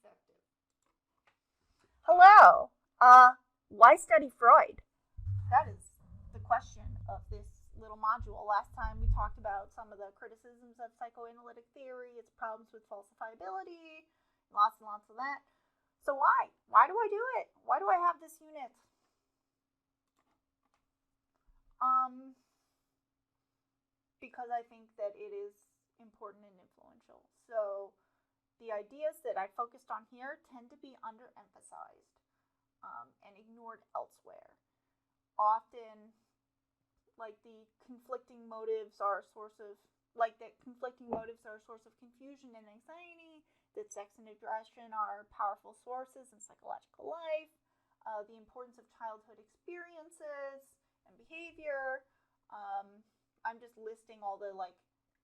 effective. Hello. Why study Freud? That is the question of this little module. Last time we talked about some of the criticisms of psychoanalytic theory, its problems with falsifiability, lots and lots of that. So why? Why do I do it? Why do I have this unit? Because I think that it is important and influential. So the ideas that I focused on here tend to be underemphasized and ignored elsewhere. Often, the conflicting motives are a source of confusion and anxiety, that sex and aggression are powerful sources in psychological life, the importance of childhood experiences and behavior. I'm just listing all the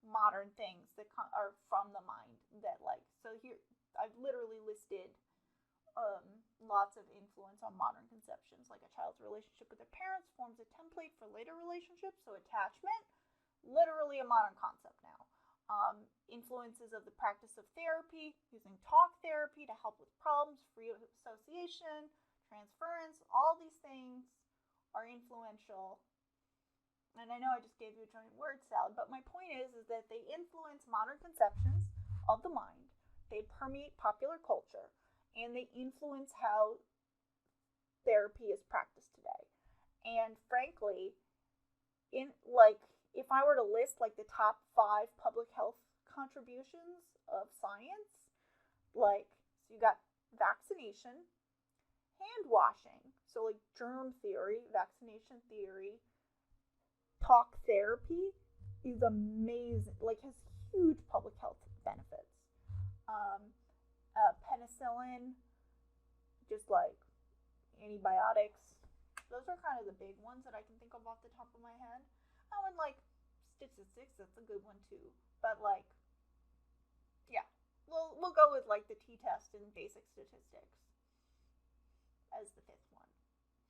modern things that are from the mind that so here I've literally listed lots of influence on modern conceptions, like a child's relationship with their parents forms a template for later relationships. So attachment, literally a modern concept now. Influences of the practice of therapy, using talk therapy to help with problems, free association, transference, all these things are influential. And I know I just gave you a giant word salad, but my point is that they influence modern conceptions of the mind. They permeate popular culture, and they influence how therapy is practiced today. And frankly, if I were to list the top 5 public health contributions of science, so you got vaccination, hand washing, so germ theory, vaccination theory. Talk therapy is amazing, has huge public health benefits. Penicillin, just antibiotics, those are kind of the big ones that I can think of off the top of my head. Oh, and statistics, that's a good one too. But yeah, we'll go with the t-test and basic statistics as the 5th one.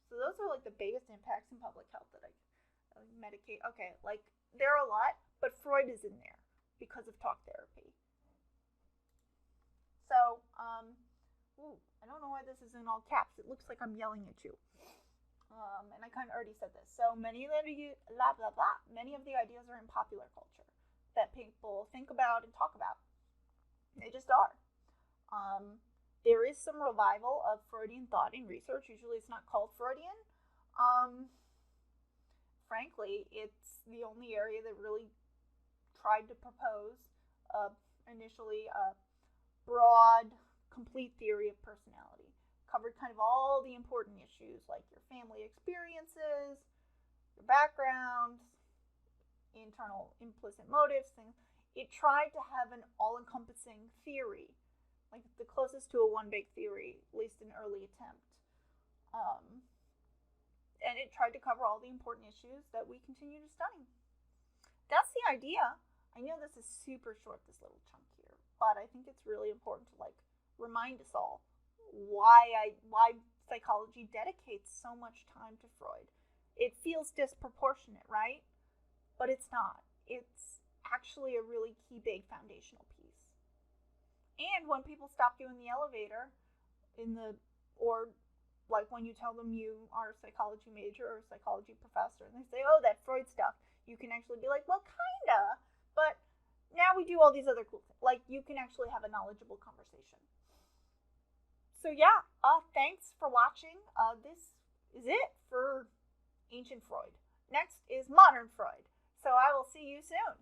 So those are the biggest impacts in public health that I medicate. Okay, there are a lot, but Freud is in there because of talk therapy. So, I don't know why this is in all caps. It looks like I'm yelling at you. And I kind of already said this. So many of the ideas are in popular culture that people think about and talk about. They just are. There is some revival of Freudian thought in research. Usually it's not called Freudian. Frankly, it's the only area that really tried to propose initially a broad, complete theory of personality. Covered kind of all the important issues like your family experiences, your background, internal implicit motives, things. It tried to have an all-encompassing theory, the closest to a one big theory, at least an early attempt. And it tried to cover all the important issues that we continue to study. That's the idea. I know this is super short, this little chunk here, but I think it's really important to remind us all why psychology dedicates so much time to Freud. It feels disproportionate, right? But it's not. It's actually a really key, big foundational piece. And when people stop you in the elevator, when you tell them you are a psychology major or a psychology professor, and they say, oh, that Freud stuff, you can actually be like, well, kinda, but now we do all these other cool things. You can actually have a knowledgeable conversation. So yeah, thanks for watching. This is it for ancient Freud. Next is modern Freud. So I will see you soon.